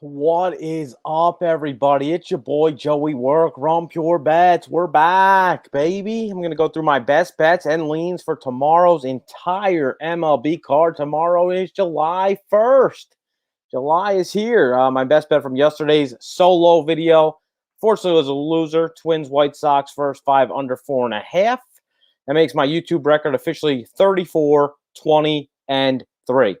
What is up, everybody? It's your boy Joey Work, Rum Pure Bets. We're back, baby. I'm going to go through my best bets and leans for tomorrow's entire MLB card. Tomorrow is July 1st. July is here. My best bet from yesterday's solo video. Fortunately, it was a loser. Twins, White Sox, first five under 4.5. That makes my YouTube record officially 34, 20, and 3.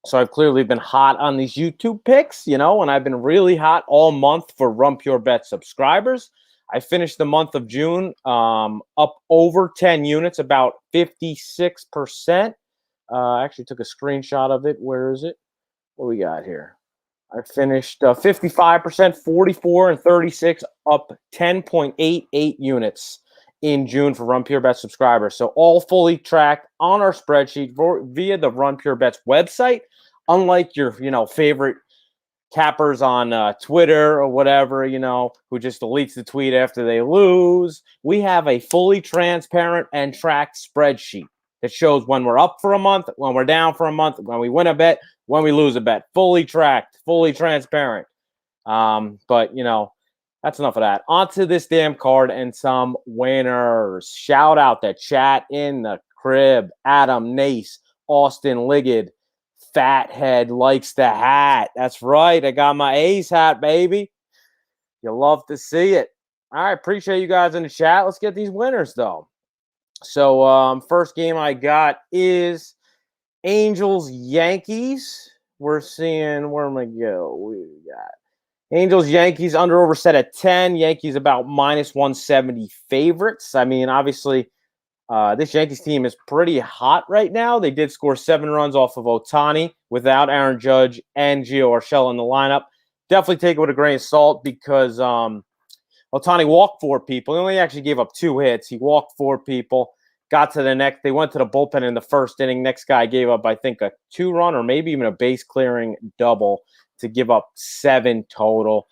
So I've clearly been hot on these YouTube picks, and I've been really hot all month for Rum Pure Bet subscribers. I finished the month of June up over 10 units, about 56%. I actually took a screenshot of it. Where is it? What we got here? I finished 55%, 44, and 36, up 10.88 units in June for Run Pure Bets subscribers. So all fully tracked on our spreadsheet via the Run Pure Bets website. Unlike your, favorite cappers on Twitter or whatever, who just deletes the tweet after they lose, we have a fully transparent and tracked spreadsheet that shows when we're up for a month, when we're down for a month, when we win a bet, when we lose a bet. Fully tracked, fully transparent. But that's enough of that. On to this damn card and some winners. Shout out the chat in the crib. Adam Nace, Austin Liggett, Fathead likes the hat. That's right. I got my A's hat, baby. You'll love to see it. All right. Appreciate you guys in the chat. Let's get these winners, though. So, first game I got is Angels-Yankees. We're seeing, where am I go? We got Angels-Yankees under over set at 10. Yankees about minus 170 favorites. I mean, obviously, this Yankees team is pretty hot right now. They did score 7 runs off of Ohtani without Aaron Judge and Gio Urshela in the lineup. Definitely take it with a grain of salt because Ohtani walked 4 people. He only actually gave up 2 hits. He walked 4 people, got to the next. They went to the bullpen in the first inning. Next guy gave up, I think, a 2-run or maybe even a base-clearing double to give up 7 total.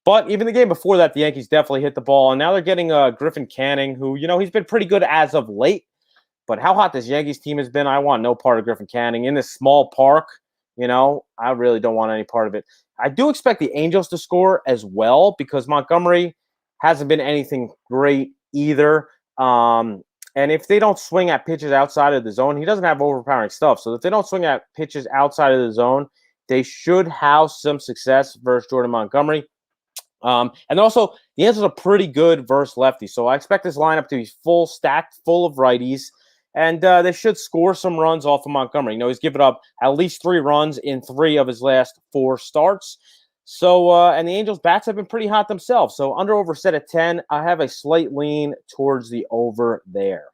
But even the game before that, the Yankees definitely hit the ball. And now they're getting Griffin Canning, who, he's been pretty good as of late. But how hot this Yankees team has been, I want no part of Griffin Canning. In this small park, I really don't want any part of it. I do expect the Angels to score as well because Montgomery hasn't been anything great either. And if they don't swing at pitches outside of the zone, he doesn't have overpowering stuff. So if they don't swing at pitches outside of the zone, they should have some success versus Jordan Montgomery. And also, the Angels are pretty good versus lefties. So I expect this lineup to be stacked full of righties. And they should score some runs off of Montgomery. He's given up at least 3 runs in 3 of his last 4 starts. So, and the Angels' bats have been pretty hot themselves. So under over set at 10, I have a slight lean towards the over there.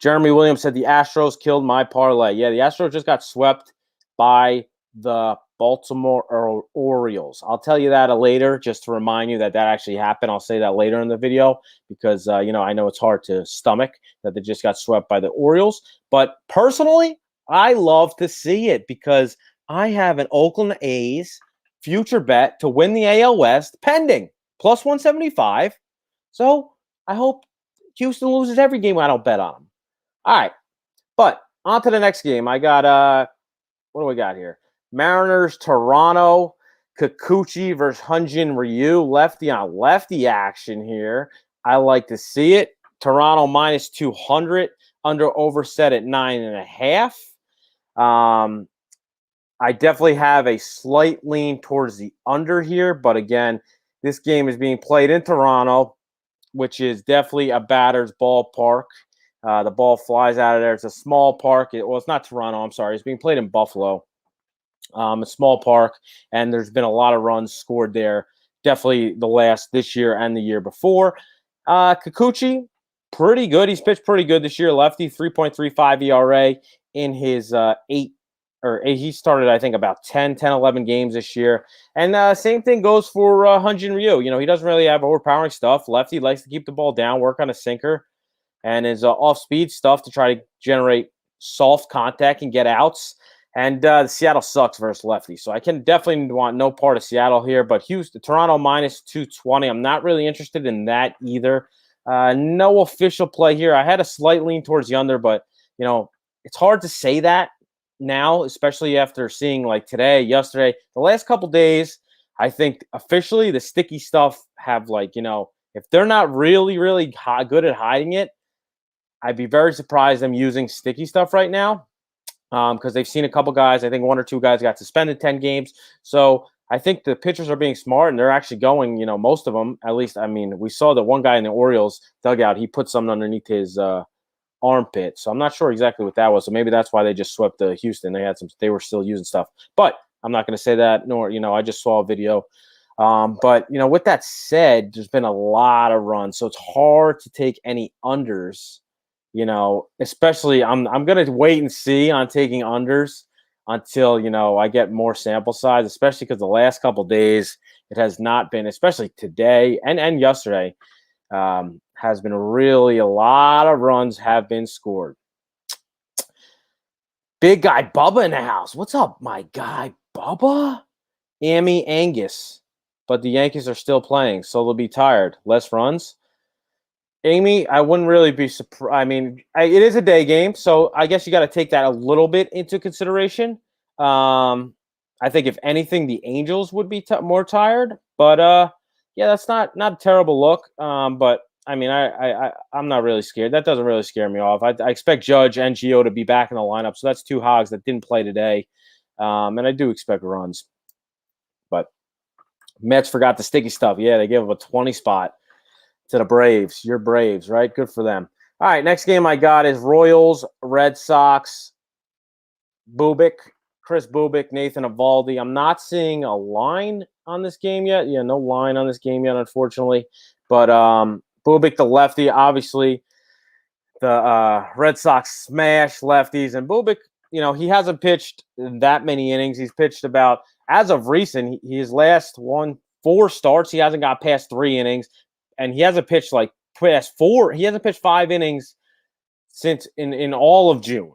Jeremy Williams said the Astros killed my parlay. Yeah, the Astros just got swept by the Baltimore Orioles. I'll tell you that later, just to remind you that actually happened. I'll say that later in the video because, I know it's hard to stomach that they just got swept by the Orioles. But personally, I love to see it because I have an Oakland A's future bet to win the AL West pending, plus 175. So I hope Houston loses every game I don't bet on them. All right, but on to the next game. I got, what do we got here? Mariners, Toronto, Kikuchi versus Hyun-Jin Ryu. Lefty on lefty action here. I like to see it. Toronto minus 200, under over set at 9.5. I definitely have a slight lean towards the under here, but again, this game is being played in Toronto, which is definitely a batter's ballpark. The ball flies out of there. It's a small park. It's not Toronto. I'm sorry. It's being played in Buffalo. A small park, and there's been a lot of runs scored there. Definitely this year and the year before. Kikuchi, pretty good. He's pitched pretty good this year. Lefty, 3.35 ERA in his 8. He started, I think, about 10, 11 games this year. And same thing goes for Hyun-Jin Ryu. He doesn't really have overpowering stuff. Lefty likes to keep the ball down, work on a sinker, and his off-speed stuff to try to generate soft contact and get outs. And Seattle sucks versus lefty. So I can definitely want no part of Seattle here. But Toronto minus 220. I'm not really interested in that either. No official play here. I had a slight lean towards the under, but, it's hard to say that now, especially after seeing like today, yesterday, the last couple days. I think officially the sticky stuff have like, if they're not really, really good at hiding it, I'd be very surprised them using sticky stuff right now. Because they've seen a couple guys. I think one or two guys got suspended 10 games. So I think the pitchers are being smart, and they're actually going, most of them, at least, I mean, we saw that one guy in the Orioles dugout, he put something underneath his armpit. So I'm not sure exactly what that was. So maybe that's why they just swept Houston. They were still using stuff. But I'm not going to say that, nor, I just saw a video. But, with that said, there's been a lot of runs. So it's hard to take any unders. Especially I'm going to wait and see on taking unders until, I get more sample size, especially because the last couple of days it has not been, especially today and yesterday, has been really a lot of runs have been scored. Big guy Bubba in the house. What's up, my guy Bubba? Amy Angus. But the Yankees are still playing, so they'll be tired. Less runs. Amy, I wouldn't really be surprised. I mean, it is a day game, so I guess you got to take that a little bit into consideration. I think if anything, the Angels would be more tired. But yeah, that's not a terrible look. But I mean, I'm not really scared. That doesn't really scare me off. I expect Judge and Gio to be back in the lineup, so that's two hogs that didn't play today, and I do expect runs. But Mets forgot the sticky stuff. Yeah, they gave up a 20 spot to the Braves. Your Braves, right? Good for them. All right, next game I got is Royals, Red Sox, Chris Bubik, Nathan Eovaldi. I'm not seeing a line on this game yet. Yeah, no line on this game yet, unfortunately. But Bubik, the lefty, obviously the Red Sox smash lefties. And Bubik, he hasn't pitched that many innings. He's pitched about, as of recent, his last 4 starts, he hasn't got past 3 innings. And he hasn't pitched past 4. He hasn't pitched 5 innings since in all of June.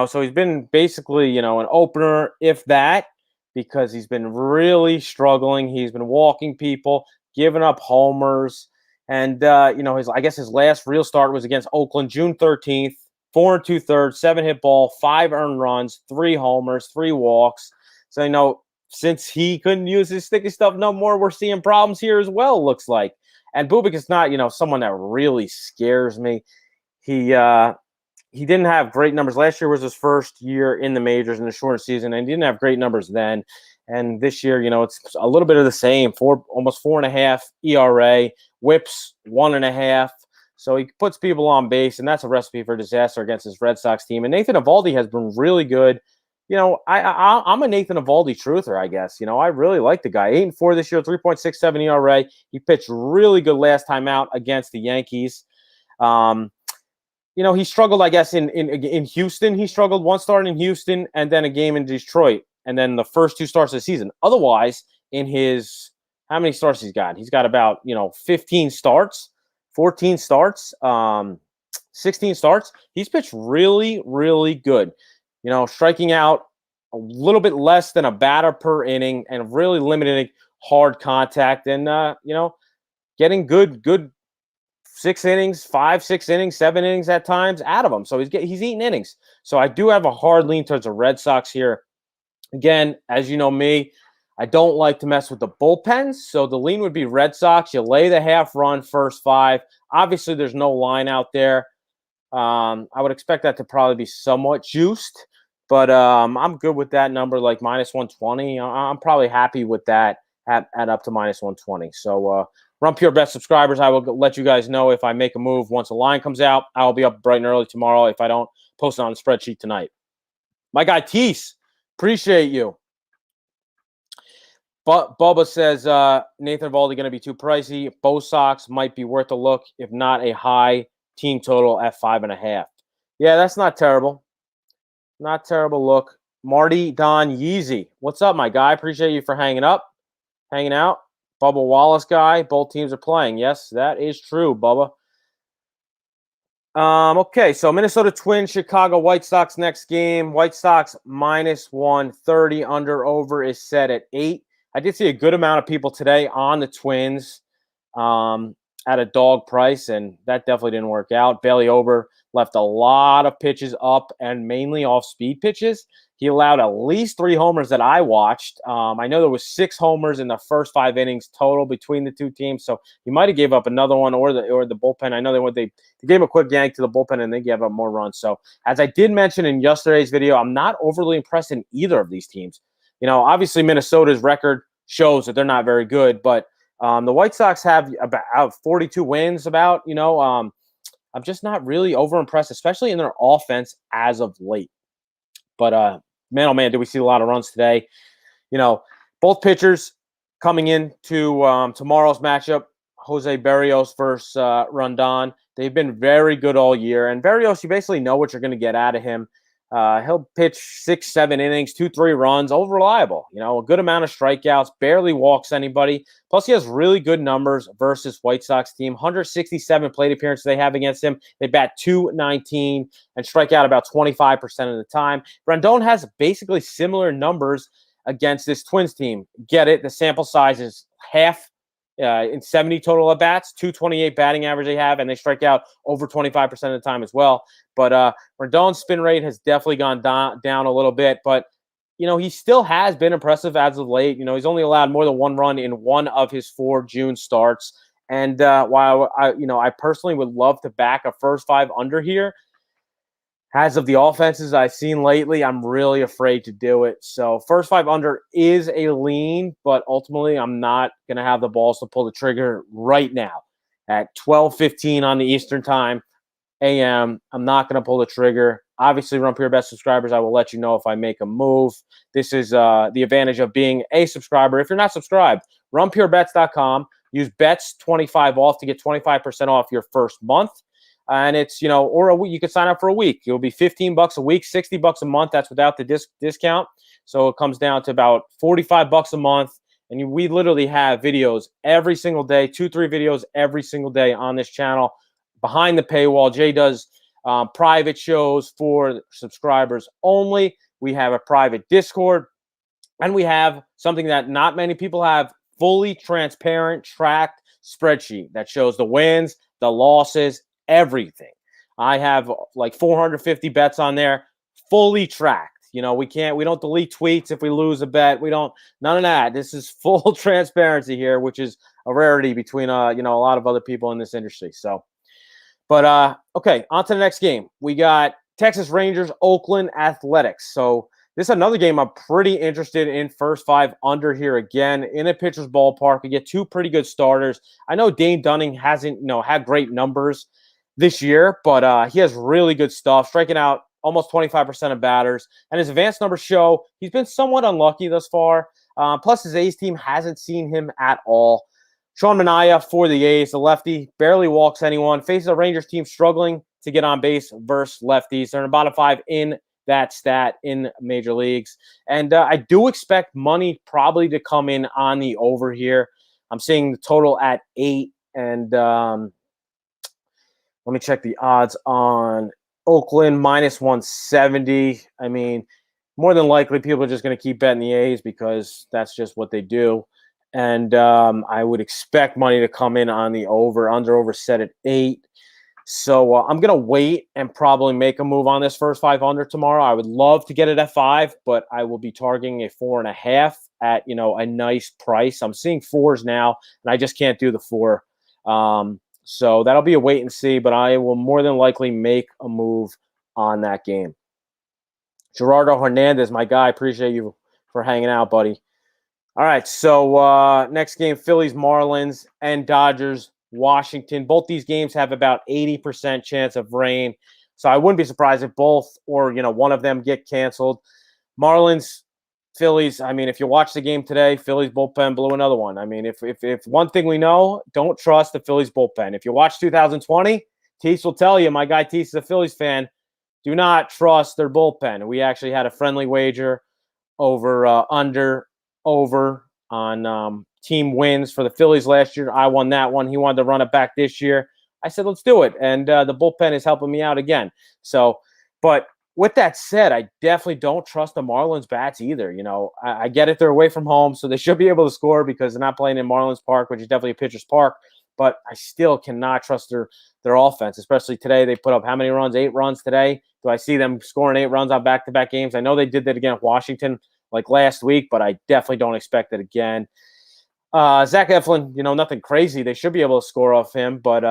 So he's been basically, an opener, if that, because he's been really struggling. He's been walking people, giving up homers. And, I guess his last real start was against Oakland, June 13th, 4 2/3, 7-hit ball, 5 earned runs, 3 homers, 3 walks. So, since he couldn't use his sticky stuff no more, we're seeing problems here as well, looks like. And Bubik is not, someone that really scares me. He didn't have great numbers. Last year was his first year in the majors in the short season, and he didn't have great numbers then. And this year, it's a little bit of the same. Almost 4.5 ERA, whips 1.5. So he puts people on base, and that's a recipe for disaster against his Red Sox team. And Nathan Eovaldi has been really good. I'm a Nathan Eovaldi truther, I guess. I really like the guy. 8-4 this year, 3.67 ERA. He pitched really good last time out against the Yankees. He struggled, I guess, in Houston. He struggled one start in Houston and then a game in Detroit, and then the first 2 starts of the season. Otherwise, in his how many starts he's got? He's got about 15 starts, 14 starts, 16 starts. He's pitched really, really good. Striking out a little bit less than a batter per inning and really limiting hard contact and, getting good 6 innings, 5, 6 innings, 7 innings at times out of him. So he's eating innings. So I do have a hard lean towards the Red Sox here. Again, as you know me, I don't like to mess with the bullpens. So the lean would be Red Sox. You lay the half run first 5. Obviously, there's no line out there. I would expect that to probably be somewhat juiced. But I'm good with that number, like minus 120. I'm probably happy with that at up to minus 120. So Run Pure Bet subscribers, I will let you guys know if I make a move once a line comes out. I'll be up bright and early tomorrow. If I don't, post it on the spreadsheet tonight. My guy Tease, appreciate you. But Bubba says Nathan Eovaldi going to be too pricey. Both Sox might be worth a look, if not a high team total at 5.5. Yeah, that's not terrible. Not terrible look. Marty Don Yeezy. What's up, my guy? Appreciate you for hanging out. Bubba Wallace guy. Both teams are playing. Yes, that is true, Bubba. Okay, so Minnesota Twins, Chicago White Sox next game. White Sox minus 130. Under over is set at 8. I did see a good amount of people today on the Twins. at a dog price, and that definitely didn't work out. Bailey Ober left a lot of pitches up and mainly off speed pitches. He allowed at least 3 homers that I watched. I know there was 6 homers in the first 5 innings total between the two teams, so he might have gave up another one or the bullpen. I know they gave him a quick yank to the bullpen and they gave up more runs. So as I did mention in yesterday's video, I'm not overly impressed in either of these teams. Obviously Minnesota's record shows that they're not very good, but the White Sox have about 42 wins. I'm just not really over impressed, especially in their offense as of late. But man, oh man, did we see a lot of runs today? Both pitchers coming into tomorrow's matchup, Jose Berrios versus Rondon. They've been very good all year. And Berrios, you basically know what you're going to get out of him. He'll pitch 6-7 innings, 2-3 runs, all reliable. A good amount of strikeouts, barely walks anybody. Plus, he has really good numbers versus White Sox team. 167 plate appearances they have against him. They bat .219 and strike out about 25% of the time. Rondon has basically similar numbers against this Twins team. Get it? The sample size is half. In 70 total at bats, 228 batting average they have, and they strike out over 25% of the time as well. But Rondon's spin rate has definitely gone down a little bit, but he still has been impressive as of late. He's only allowed more than 1 run in 1 of his 4 June starts. And while I personally would love to back a first 5 under here, as of the offenses I've seen lately, I'm really afraid to do it. So first 5 under is a lean, but ultimately I'm not going to have the balls to pull the trigger right now. At 12:15 on the Eastern time a.m., I'm not going to pull the trigger. Obviously, Run Pure Bet subscribers, I will let you know if I make a move. This is the advantage of being a subscriber. If you're not subscribed, runpurebets.com. Use BETS25 off to get 25% off your first month. And it's, or a week, you could sign up for a week. It'll be $15 a week, $60 a month. That's without the discount. So it comes down to about $45 a month. And we literally have videos every single day, 2-3 videos every single day on this channel behind the paywall. Jay does private shows for subscribers only. We have a private Discord, and we have something that not many people have, fully transparent tracked spreadsheet that shows the wins, the losses, everything. I have like 450 bets on there, fully tracked. We don't delete tweets if we lose a bet. None of that. This is full transparency here, which is a rarity between a lot of other people in this industry. So, but okay, on to the next game. We got Texas Rangers, Oakland Athletics. So this is another game I'm pretty interested in. First 5 under here again in a pitcher's ballpark. We get 2 pretty good starters. I know Dane Dunning hasn't had great numbers this year, but he has really good stuff, striking out almost 25% of batters. And his advanced numbers show he's been somewhat unlucky thus far. Plus, his A's team hasn't seen him at all. Sean Manaea for the A's, the lefty, barely walks anyone. Faces a Rangers team struggling to get on base versus lefties. They're in the bottom 5 in that stat in major leagues. And I do expect money probably to come in on the over here. I'm seeing the total at 8. And let me check the odds on Oakland, -170. I mean, more than likely, people are just going to keep betting the A's because that's just what they do. And I would expect money to come in on the over. Over set at 8. So I'm going to wait and probably make a move on this first 5 under tomorrow. I would love to get it at 5, but I will be targeting a 4.5 at, a nice price. I'm seeing 4s now, and I just can't do the 4. So that'll be a wait and see, but I will more than likely make a move on that game. Gerardo Hernandez, my guy, appreciate you for hanging out, buddy. All right, so next game, Phillies, Marlins, and Dodgers, Washington. Both these games have about 80% chance of rain, so I wouldn't be surprised if both or, one of them get canceled. Marlins, Phillies, I mean, if you watch the game today, Phillies bullpen blew another one. I mean, if one thing we know, don't trust the Phillies bullpen. If you watch 2020, Teese will tell you, my guy Teese is a Phillies fan, do not trust their bullpen. We actually had a friendly wager over over on team wins for the Phillies last year. I won that one. He wanted to run it back this year. I said, let's do it. And the bullpen is helping me out again. So, but with that said, I definitely don't trust the Marlins bats either. I get it. They're away from home, so they should be able to score because they're not playing in Marlins Park, which is definitely a pitcher's park. but I still cannot trust their offense, especially today. They put up how many runs? 8 runs today. Do I see them scoring 8 runs on back-to-back games? I know they did that again with Washington like last week, but I definitely don't expect it again. Zach Eflin, nothing crazy. They should be able to score off him, but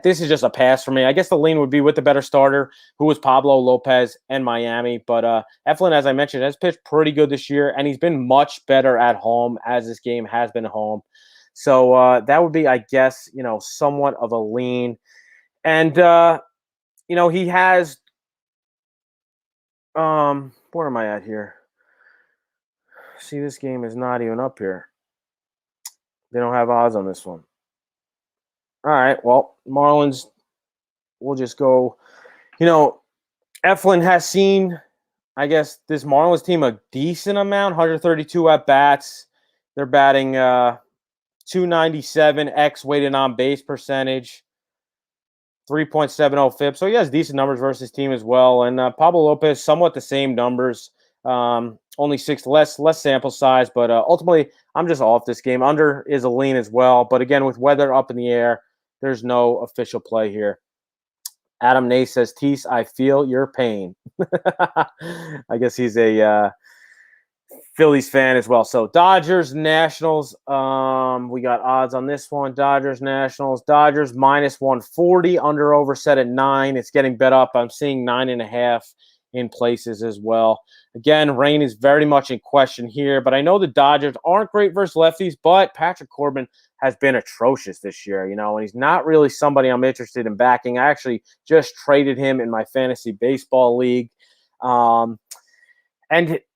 this is just a pass for me. I guess the lean would be with the better starter, who was Pablo Lopez and Miami. But Eflin, as I mentioned, has pitched pretty good this year, and he's been much better at home as this game has been home. So that would be, I guess, somewhat of a lean. And, he has where am I at here? See, this game is not even up here. They don't have odds on this one. All right, well, Marlins, we'll just go. Eflin has seen, I guess, this Marlins team a decent amount, 132 at-bats. They're batting 297 X weighted on base percentage, 3.70 FIP. So he has decent numbers versus his team as well. And Pablo Lopez, somewhat the same numbers, only 6 less sample size. But ultimately, I'm just off this game. Under is a lean as well. But again, with weather up in the air, there's no official play here. Adam Ney says, Tease, I feel your pain. I guess he's a Phillies fan as well. So Dodgers, Nationals. We got odds on this one. Dodgers, Nationals. Dodgers minus 140. Under over set at 9. It's getting bet up. I'm seeing 9.5 in places as well. Again, rain is very much in question here, but I know the Dodgers aren't great versus lefties, but Patrick Corbin has been atrocious this year, and he's not really somebody I'm interested in backing. I actually just traded him in my fantasy baseball league. And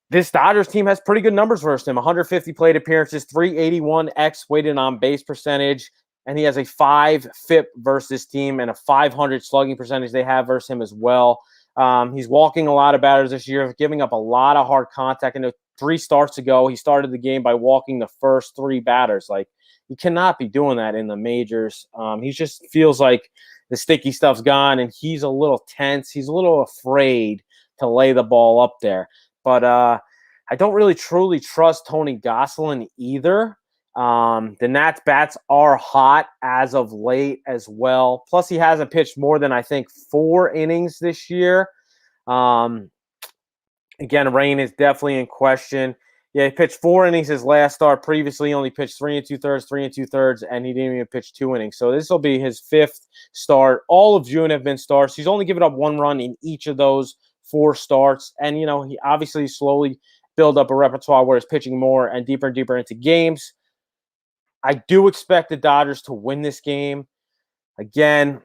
this Dodgers team has pretty good numbers versus him. 150 plate appearances, 381 X weighted on base percentage, and he has a 5 FIP versus team and a 500 slugging percentage they have versus him as well. He's walking a lot of batters this year, giving up a lot of hard contact. And 3 starts ago, he started the game by walking the first 3 batters. Like, you cannot be doing that in the majors. He just feels like the sticky stuff's gone, and he's a little tense. He's a little afraid to lay the ball up there. But I don't really truly trust Tony Gonsolin either. The Nats bats are hot as of late as well. Plus, he hasn't pitched more than, I think, 4 innings this year. Again, rain is definitely in question. Yeah, he pitched 4 innings his last start. Previously, he only pitched 3 2/3, and he didn't even pitch 2 innings. So this will be his 5th start. All of June have been starts. He's only given up 1 run in each of those 4 starts. And, he obviously slowly build up a repertoire where he's pitching more and deeper into games. I do expect the Dodgers to win this game. Again,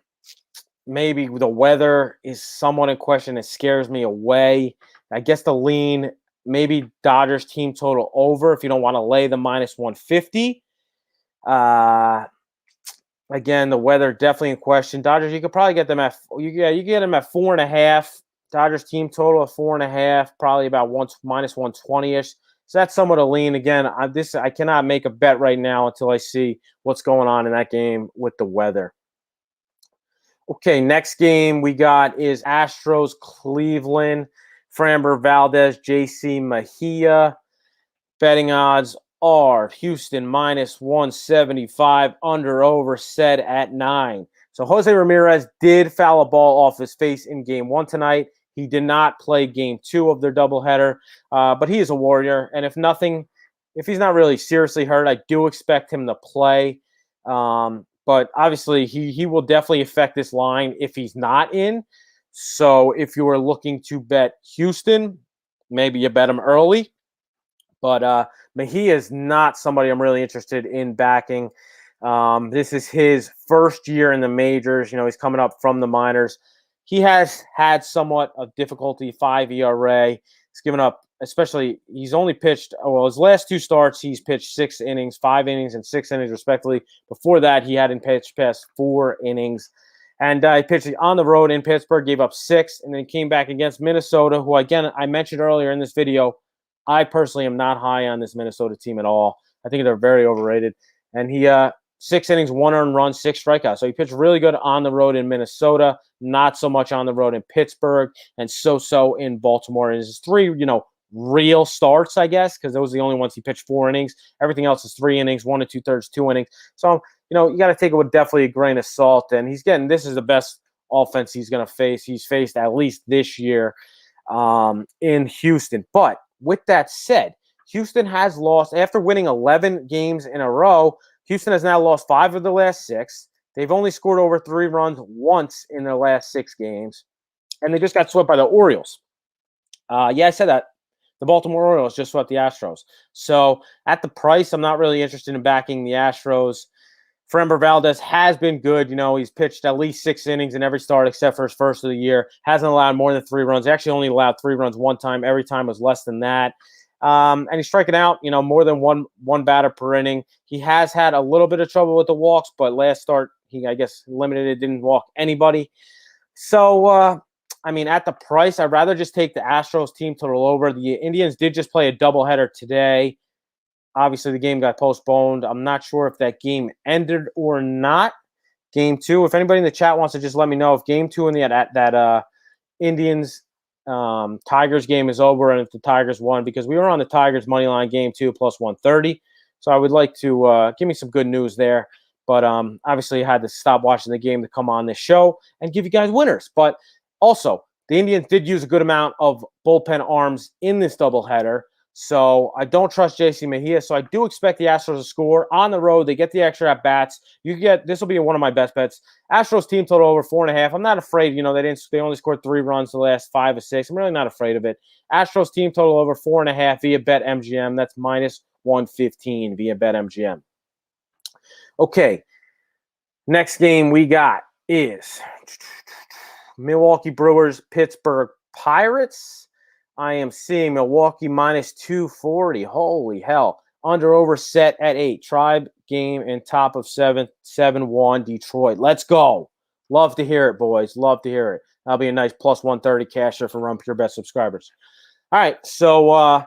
maybe the weather is somewhat in question. It scares me away. I guess the lean, maybe Dodgers team total over if you don't want to lay the minus 150. Again, the weather definitely in question. Dodgers, you could probably get them at you get them at 4.5. Dodgers team total of 4.5, probably about minus 120-ish. So that's somewhat a lean. Again, I cannot make a bet right now until I see what's going on in that game with the weather. Okay, next game we got is Astros, Cleveland. Framber Valdez, JC Mejia. Betting odds are Houston minus 175, under over set at 9. So Jose Ramirez did foul a ball off his face in game 1 tonight. He did not play game 2 of their doubleheader, but he is a warrior. And if he's not really seriously hurt, I do expect him to play. But obviously, he will definitely affect this line if he's not in. So if you were looking to bet Houston, maybe you bet him early. But Mejia is not somebody I'm really interested in backing. This is his first year in the majors. He's coming up from the minors. He has had somewhat of difficulty, 5 ERA. He's given up, he's only pitched, his last 2 starts, he's pitched 6 innings, 5 innings, and 6 innings, respectively. Before that, he hadn't pitched past 4 innings. And he pitched on the road in Pittsburgh, gave up 6, and then came back against Minnesota, who, again, I mentioned earlier in this video, I personally am not high on this Minnesota team at all. I think they're very overrated. And he 6 innings, 1 earned run, 6 strikeouts. So he pitched really good on the road in Minnesota, not so much on the road in Pittsburgh, and so in Baltimore. And his 3, real starts, I guess, because those are the only ones he pitched 4 innings. Everything else is 3 innings, 1 2/3, 2 innings. So, you got to take it with definitely a grain of salt. And this is the best offense he's going to face. He's faced at least this year in Houston. But with that said, Houston has lost, after winning 11 games in a row, Houston has now lost 5 of the last 6. They've only scored over 3 runs once in their last 6 games. And they just got swept by the Orioles. I said that. The Baltimore Orioles just swept the Astros. So at the price, I'm not really interested in backing the Astros. Framber Valdez has been good. He's pitched at least 6 innings in every start except for his first of the year. Hasn't allowed more than 3 runs. He actually only allowed 3 runs one time. Every time was less than that. And he's striking out, more than one batter per inning. He has had a little bit of trouble with the walks, but last start, he, I guess, limited it, didn't walk anybody. So, at the price, I'd rather just take the Astros team total over. The Indians did just play a doubleheader today. Obviously, the game got postponed. I'm not sure if that game ended or not. Game 2. If anybody in the chat wants to just let me know if Game 2 in that Indians Tigers game is over and if the Tigers won, because we were on the Tigers money line Game 2 plus 130. So I would like to give me some good news there. But obviously, I had to stop watching the game to come on this show and give you guys winners. But also, the Indians did use a good amount of bullpen arms in this doubleheader. So I don't trust JC Mejia. So I do expect the Astros to score on the road. They get the extra at bats. This will be one of my best bets. Astros team total over 4.5. I'm not afraid. They only scored 3 runs the last 5 or 6. I'm really not afraid of it. Astros team total over 4.5 via BetMGM. That's minus 115 via BetMGM. Okay. Next game we got is Milwaukee Brewers, Pittsburgh Pirates. I am seeing Milwaukee minus 240. Holy hell. Under over set at 8. Tribe game in top of 7th, 7-1 Detroit. Let's go. Love to hear it, boys. Love to hear it. That'll be a nice plus 130 casher for Run Pure Bet subscribers. All right. So,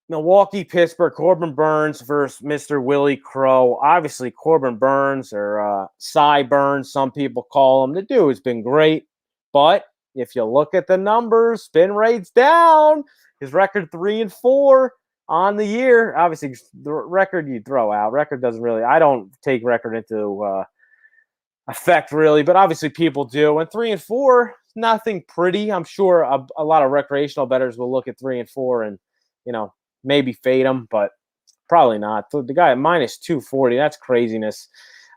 Milwaukee, Pittsburgh, Corbin Burns versus Mr. Willie Crow. Obviously, Corbin Burns, or Cy Burns, some people call him. The dude has been great, but if you look at the numbers, spin rate's down. His record 3-4 on the year. Obviously, the record you throw out. Record doesn't really. I don't take record into effect really, but obviously people do. And 3-4, nothing pretty. I'm sure a lot of recreational bettors will look at 3-4 and maybe fade him, but probably not. The guy at minus 240. That's craziness.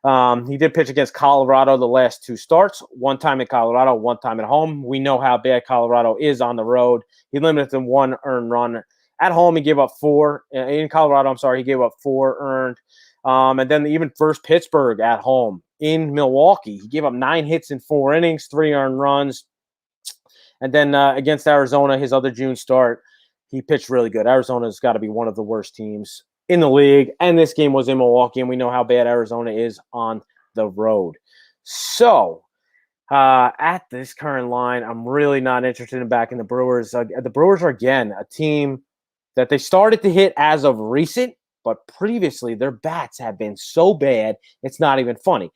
He did pitch against Colorado the last 2 starts, 1 time in Colorado, 1 time at home. We know how bad Colorado is on the road. He limited to 1 earned run. At home, he gave up 4. In Colorado, he gave up 4 earned. And then even first Pittsburgh at home in Milwaukee, he gave up 9 hits in 4 innings, 3 earned runs. And then against Arizona, his other June start, he pitched really good. Arizona's got to be one of the worst teams in the league, and this game was in Milwaukee, and we know how bad Arizona is on the road. So, at this current line, I'm really not interested in backing the Brewers. The Brewers are, again, a team that they started to hit as of recent, but previously their bats have been so bad, it's not even funny.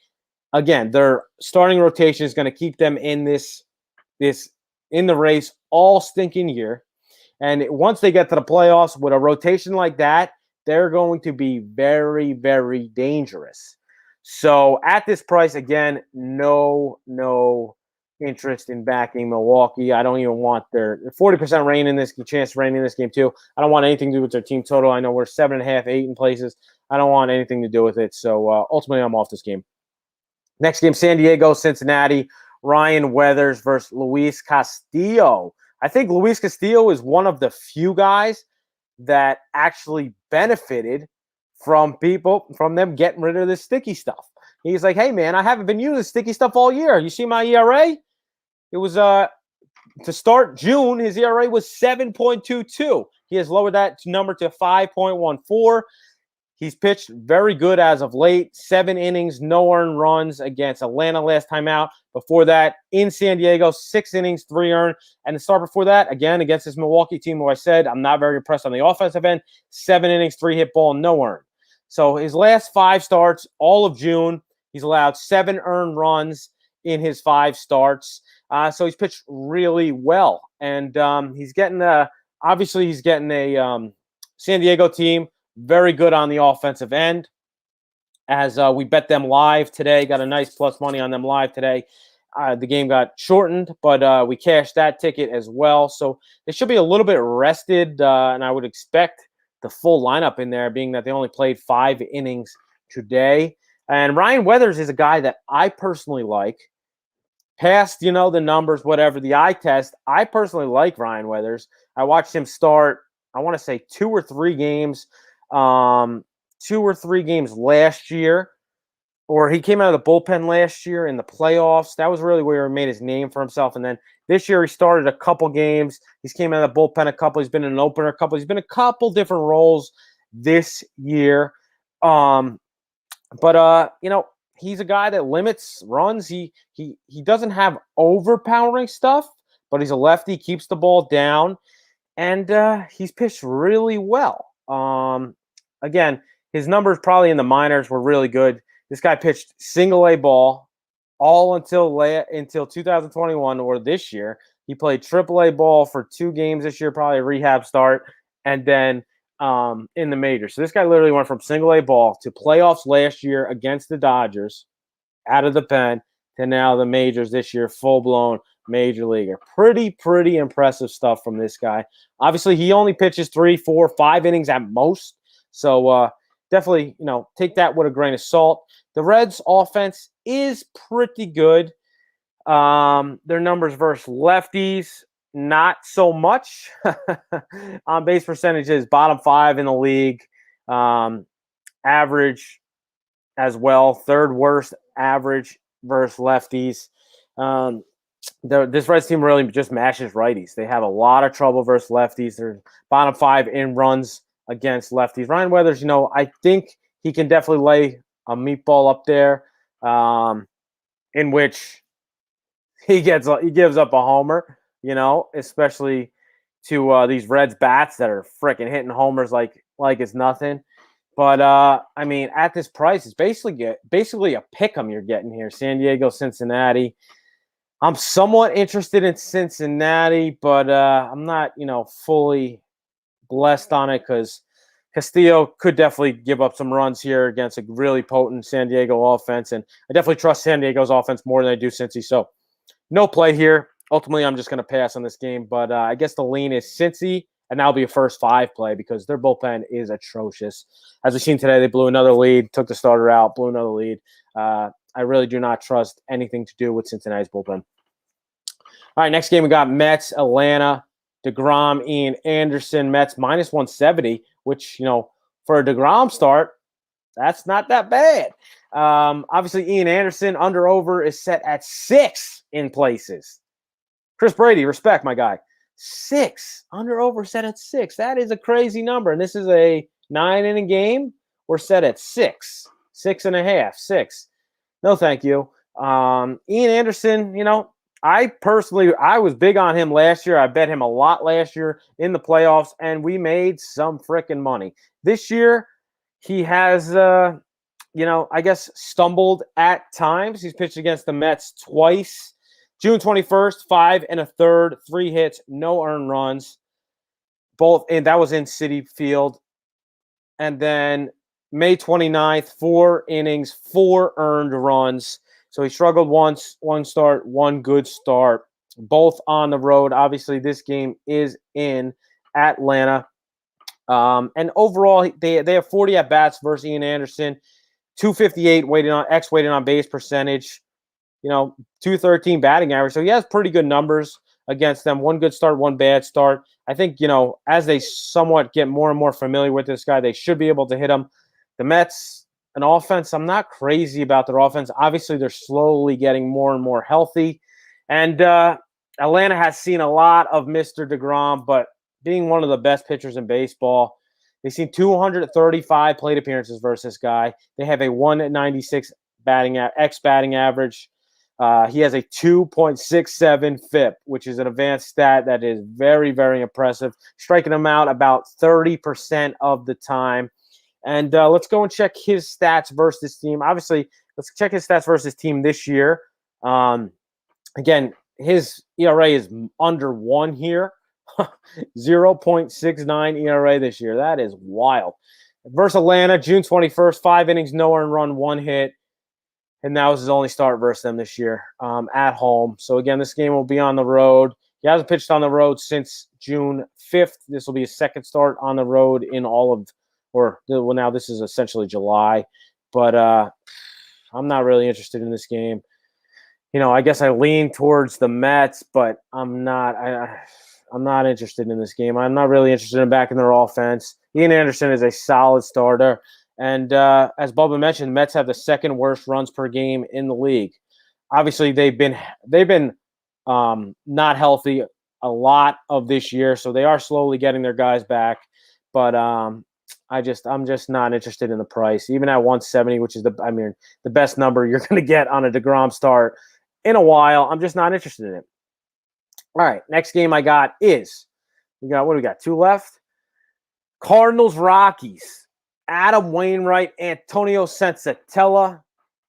Again, their starting rotation is going to keep them in in the race all stinking year. And once they get to the playoffs with a rotation like that, they're going to be very, very dangerous. So at this price, again, no interest in backing Milwaukee. I don't even want their 40% rain in this chance to rain in this game too. I don't want anything to do with their team total. I know we're 7.5, 8 in places. I don't want anything to do with it. So ultimately, I'm off this game. Next game, San Diego, Cincinnati. Ryan Weathers versus Luis Castillo. I think Luis Castillo is one of the few guys that actually benefited from them getting rid of this sticky stuff. He's like, hey, man, I haven't been using sticky stuff all year. You see my ERA? It was, to start June, his ERA was 7.22. He has lowered that number to 5.14. He's pitched very good as of late. 7 innings, no earned runs against Atlanta last time out. Before that, in San Diego, 6 innings, 3 earned. And the start before that, again, against this Milwaukee team, who I said I'm not very impressed on the offensive end. 7 innings, 3 hit ball, no earned. So his last 5 starts, all of June, he's allowed 7 earned runs in his 5 starts. So he's pitched really well. And he's getting Obviously, he's getting a San Diego team, very good on the offensive end. As we bet them live today, got a nice plus money on them live today. The game got shortened, but we cashed that ticket as well. So they should be a little bit rested, and I would expect the full lineup in there, being that they only played 5 innings today. And Ryan Weathers is a guy that I personally like. Past, the numbers, whatever, the eye test, I personally like Ryan Weathers. I watched him start, I want to say 2 or 3 games, 2 or 3 games last year, or he came out of the bullpen last year in the playoffs. That was really where he made his name for himself. And then this year he started a couple games. He's came out of the bullpen a couple. He's been an opener a couple. He's been a couple different roles this year. But he's a guy that limits runs. He doesn't have overpowering stuff, but he's a lefty, keeps the ball down, and he's pitched really well. Again, his numbers probably in the minors were really good. This guy pitched single A ball all until 2021 or this year. He played triple A ball for 2 games this year, probably a rehab start, and then in the majors. So this guy literally went from single A ball to playoffs last year against the Dodgers out of the pen to now the majors this year, full-blown major leaguer. Pretty impressive stuff from this guy. Obviously, he only pitches 3, 4, 5 innings at most. So definitely, take that with a grain of salt. The Reds' offense is pretty good. Their numbers versus lefties, not so much. On base percentages, bottom 5 in the league. Average as well, 3rd worst average versus lefties. This Reds team really just mashes righties. They have a lot of trouble versus lefties. They're bottom 5 in runs against lefties. Ryan Weathers, I think he can definitely lay a meatball up there, in which he gives up a homer, especially to these Reds bats that are freaking hitting homers like it's nothing. But at this price, it's basically a pick 'em you're getting here. San Diego, Cincinnati. I'm somewhat interested in Cincinnati, but I'm not, fully blessed on it because Castillo could definitely give up some runs here against a really potent San Diego offense, and I definitely trust San Diego's offense more than I do Cincy. So no play here. Ultimately, I'm just going to pass on this game, but I guess the lean is Cincy, and that'll be a first 5 play because their bullpen is atrocious. As we've seen today, they blew another lead, took the starter out, blew another lead. I really do not trust anything to do with Cincinnati's bullpen. All right, next game we got Mets, Atlanta, DeGrom, Ian Anderson. Mets minus 170, which, for a DeGrom start, that's not that bad. Obviously, Ian Anderson, under-over is set at 6 in places. Chris Brady, respect, my guy. 6. Under-over set at 6. That is a crazy number. And this is a 9-inning game. We're set at 6. 6.5. 6. No, thank you. Ian Anderson, I was big on him last year. I bet him a lot last year in the playoffs, and we made some freaking money. This year, he has, I guess, stumbled at times. He's pitched against the Mets twice. June 21st, 5 1/3, 3 hits, no earned runs. And that was in Citi Field. And then May 29th, 4 innings, 4 earned runs. So he struggled once, 1 start, 1 good start, both on the road. Obviously, this game is in Atlanta. And overall, they have 40 at-bats versus Ian Anderson, 258 weighted on base percentage, 213 batting average. So he has pretty good numbers against them. 1 good start, 1 bad start. I think, as they somewhat get more and more familiar with this guy, they should be able to hit him. The Mets, an offense, I'm not crazy about their offense. Obviously, they're slowly getting more and more healthy. And Atlanta has seen a lot of Mr. DeGrom, but being one of the best pitchers in baseball, they've seen 235 plate appearances versus this guy. They have a 196 batting average. He has a 2.67 FIP, which is an advanced stat that is very, very impressive, striking him out about 30% of the time. And let's go and check his stats versus this team. Obviously, let's check his stats versus this team this year. Again, his ERA is under 1 here. 0.69 ERA this year. That is wild. Versus Atlanta, June 21st, 5 innings, no earned run, 1 hit. And that was his only start versus them this year at home. So, again, this game will be on the road. He hasn't pitched on the road since June 5th. This will be his second start on the road in all of – well, now this is essentially July. But I'm not really interested in this game. I guess I lean towards the Mets, but I'm not interested in this game. I'm not really interested in backing their offense. Ian Anderson is a solid starter. And as Bubba mentioned, the Mets have the second worst runs per game in the league. Obviously, they've been not healthy a lot of this year, so they are slowly getting their guys back. But I'm just not interested in the price, even at 170, which is the best number you're going to get on a DeGrom start in a while. I'm just not interested in it. All right, next game I got is what do we got? 2 left. Cardinals Rockies. Adam Wainwright, Antonio Sensatella.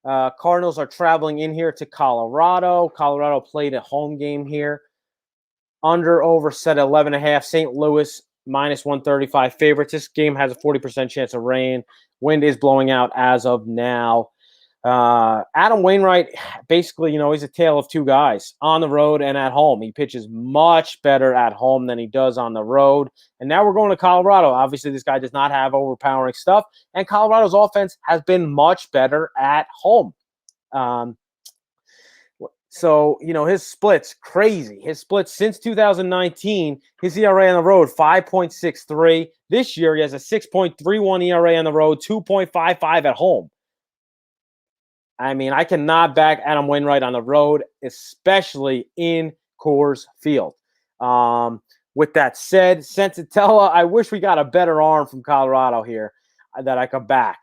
Cardinals are traveling in here to Colorado. Colorado played a home game here. Over set 11.5. St. Louis -135 favorites. This game has a 40% chance of rain. Wind is blowing out as of now. Adam Wainwright, basically, he's a tale of two guys, on the road and at home. He pitches much better at home than he does on the road. And now we're going to Colorado. Obviously, this guy does not have overpowering stuff. And Colorado's offense has been much better at home. So, his split's crazy. His splits since 2019, his ERA on the road, 5.63. This year, he has a 6.31 ERA on the road, 2.55 at home. I cannot back Adam Wainwright on the road, especially in Coors Field. With that said, Sensatella, I wish we got a better arm from Colorado here that I could back.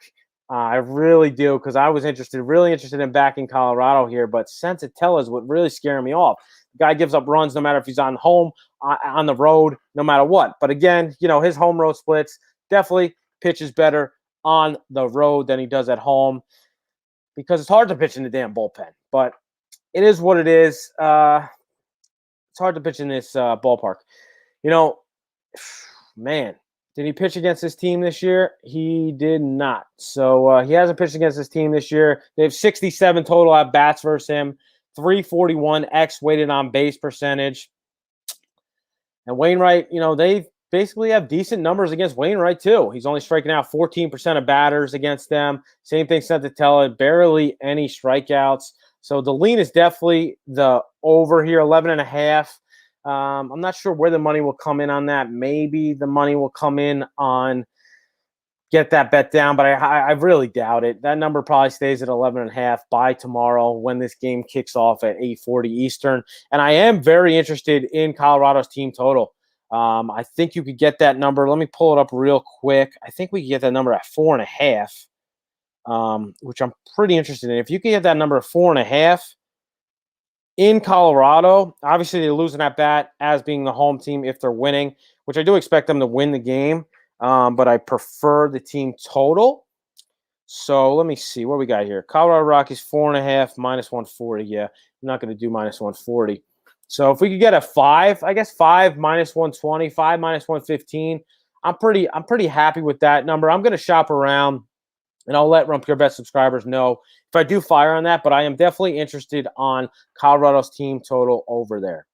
I really do, because I was really interested in backing Colorado here, but Sensatella is what really scaring me off. The guy gives up runs no matter if he's on the road, no matter what. But again, his home road splits, definitely pitches better on the road than he does at home, because it's hard to pitch in the damn bullpen. But it is what it is. It's hard to pitch in this ballpark. Man, did he pitch against this team this year? He did not. So he hasn't pitched against this team this year. They have 67 total at-bats versus him, 341 X weighted on base percentage. And Wainwright, they basically have decent numbers against Wainwright, too. He's only striking out 14% of batters against them. Same thing, Sensatella, barely any strikeouts. So the lean is definitely the over here, 11.5. I'm not sure where the money will come in on that. Maybe the money will come in on get that bet down, but I really doubt it. That number probably stays at 11.5 by tomorrow when this game kicks off at 8:40 Eastern. And I am very interested in Colorado's team total. I think you could get that number. Let me pull it up real quick. I think we can get that number at 4.5, which I'm pretty interested in. If you can get that number at 4.5 in Colorado, obviously they're losing at bat as being the home team if they're winning, which I do expect them to win the game, but I prefer the team total. So let me see what we got here. Colorado Rockies 4.5 -140. Yeah, I'm not going to do -140. So if we could get a 5, I guess 5 -120, 5 -115, I'm pretty happy with that number. I'm going to shop around, and I'll let Run Pure Bet subscribers know if I do fire on that, but I am definitely interested on Colorado's team total over there.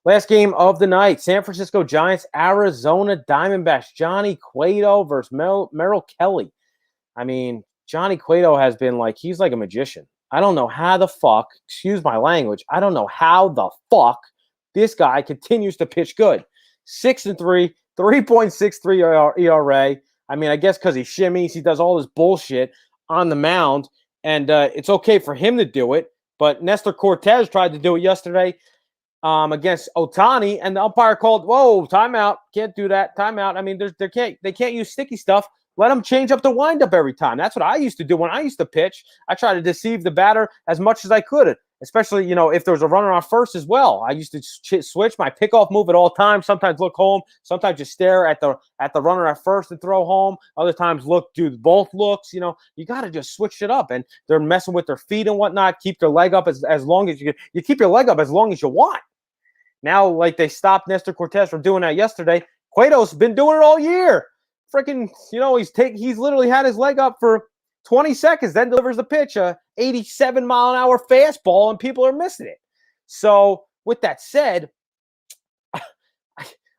Last game of the night, San Francisco Giants, Arizona Diamondbacks. Johnny Cueto versus Merrill Kelly. Johnny Cueto has been he's like a magician. I don't know how the fuck, excuse my language, I don't know how the fuck this guy continues to pitch good. 6-3, 3.63 ERA. I guess because he shimmies, he does all this bullshit on the mound, and it's okay for him to do it. But Nestor Cortez tried to do it yesterday against Ohtani, and the umpire called, whoa, timeout, can't do that, timeout. They can't use sticky stuff. Let them change up the windup every time. That's what I used to do when I used to pitch. I tried to deceive the batter as much as I could, especially, if there was a runner on first as well. I used to switch my pickoff move at all times, sometimes look home, sometimes just stare at the runner at first and throw home. Other times do both looks. You got to just switch it up. And they're messing with their feet and whatnot. Keep their leg up as long as you keep your leg up as long as you want. Now, like, they stopped Nestor Cortez from doing that yesterday. Cueto's been doing it all year. Freaking, he's literally had his leg up for 20 seconds, then delivers the pitch, a 87-mile-an-hour fastball, and people are missing it. So, with that said,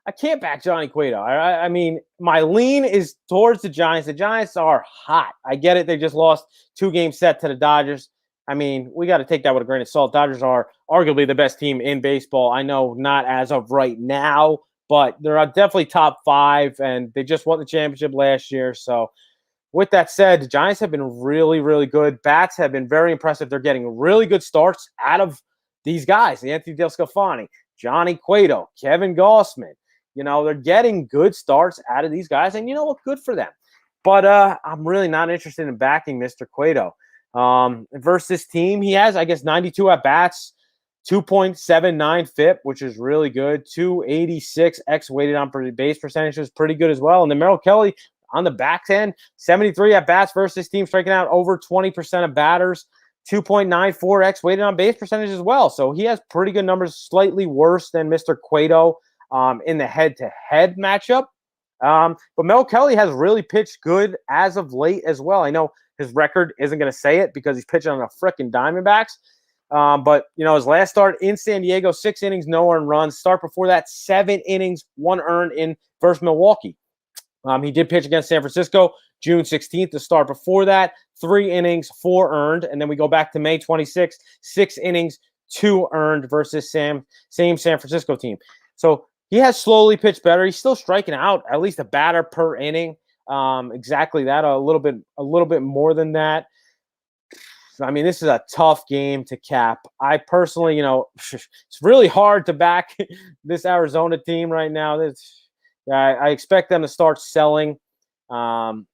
I can't back Johnny Cueto. I mean, my lean is towards the Giants. The Giants are hot. I get it. They just lost 2-game set to the Dodgers. I mean, we got to take that with a grain of salt. Dodgers are arguably the best team in baseball. I know not as of right now, but they're definitely top 5, and they just won the championship last year. So, with that said, the Giants have been really, really good. Bats have been very impressive. They're getting really good starts out of these guys, Anthony DeSclafani, Johnny Cueto, Kevin Gausman. They're getting good starts out of these guys, and good for them. But I'm really not interested in backing Mr. Cueto. Versus this team, he has, I guess, 92 at-bats, 2.79 FIP, which is really good. 286 X-weighted on base percentage is pretty good as well. And then Merrill Kelly on the back end, 73 at-bats versus this team, striking out over 20% of batters, 2.94 X-weighted on base percentage as well. So he has pretty good numbers, slightly worse than Mr. Cueto in the head-to-head matchup. But Mel Kelly has really pitched good as of late as well. I know his record isn't going to say it because he's pitching on the frickin' Diamondbacks. But, his last start in San Diego, 6 innings, no earned runs. Start before that, 7 innings, 1 earned in versus Milwaukee. He did pitch against San Francisco June 16th. The start before that, 3 innings, 4 earned. And then we go back to May 26th, 6 innings, 2 earned versus same San Francisco team. So he has slowly pitched better. He's still striking out at least a batter per inning. Exactly that, a little bit more than that. I mean, this is a tough game to cap. I personally, it's really hard to back this Arizona team right now. I expect them to start selling and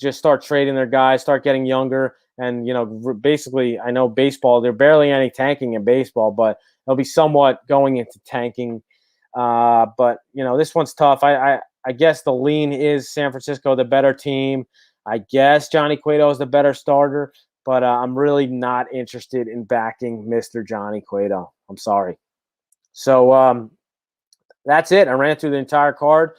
just start trading their guys, start getting younger. And, basically, I know baseball, there's barely any tanking in baseball, but there'll be somewhat going into tanking. But, this one's tough. I guess the lean is San Francisco, the better team. I guess Johnny Cueto is the better starter, but I'm really not interested in backing Mr. Johnny Cueto. I'm sorry. So that's it. I ran through the entire card,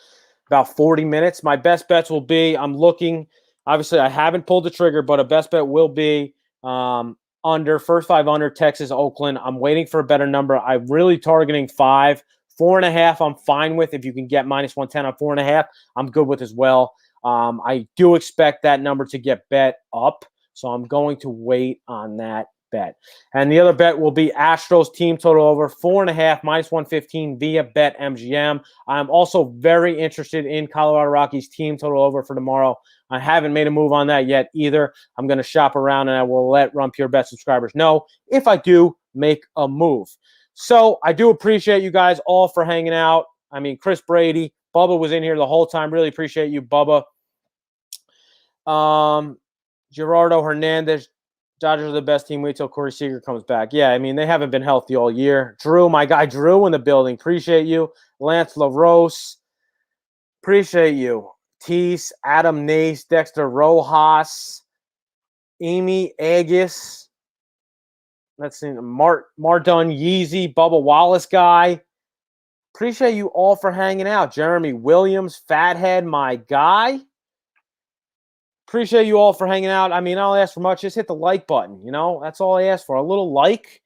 about 40 minutes. My best bets will be, I'm looking, obviously I haven't pulled the trigger, but a best bet will be under, first 5 under, Texas, Oakland. I'm waiting for a better number. I'm really targeting 5. 4.5, I'm fine with. If you can get -110 on 4.5, I'm good with as well. I do expect that number to get bet up, so I'm going to wait on that bet. And the other bet will be Astros team total over 4.5, -115 via BetMGM. I'm also very interested in Colorado Rockies team total over for tomorrow. I haven't made a move on that yet either. I'm going to shop around, and I will let Run Pure Bet subscribers know if I do make a move. So I do appreciate you guys all for hanging out. I mean, Chris Brady, Bubba was in here the whole time. Really appreciate you, Bubba. Gerardo Hernandez, Dodgers are the best team. Wait till Corey Seager comes back. Yeah, I mean, they haven't been healthy all year. Drew, my guy Drew in the building. Appreciate you. Lance LaRose, appreciate you. Tease, Adam Nace, Dexter Rojas, Amy Agus. Let's see, Mardon Yeezy, Bubba Wallace guy. Appreciate you all for hanging out. Jeremy Williams, Fathead, my guy. Appreciate you all for hanging out. I mean, I don't ask for much. Just hit the like button. That's all I ask for. A little like.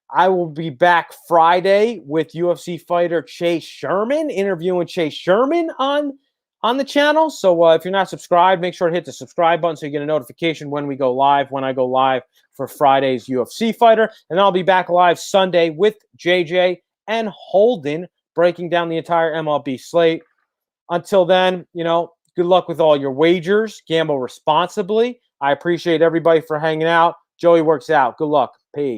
I will be back Friday with UFC fighter Chase Sherman, interviewing Chase Sherman on the channel. So if you're not subscribed, make sure to hit the subscribe button so you get a notification when I go live for Friday's UFC fighter. And I'll be back live Sunday with JJ and Holden breaking down the entire MLB slate. Until then, good luck with all your wagers. Gamble responsibly. I appreciate everybody for hanging out. Joey works out. Good luck. Peace.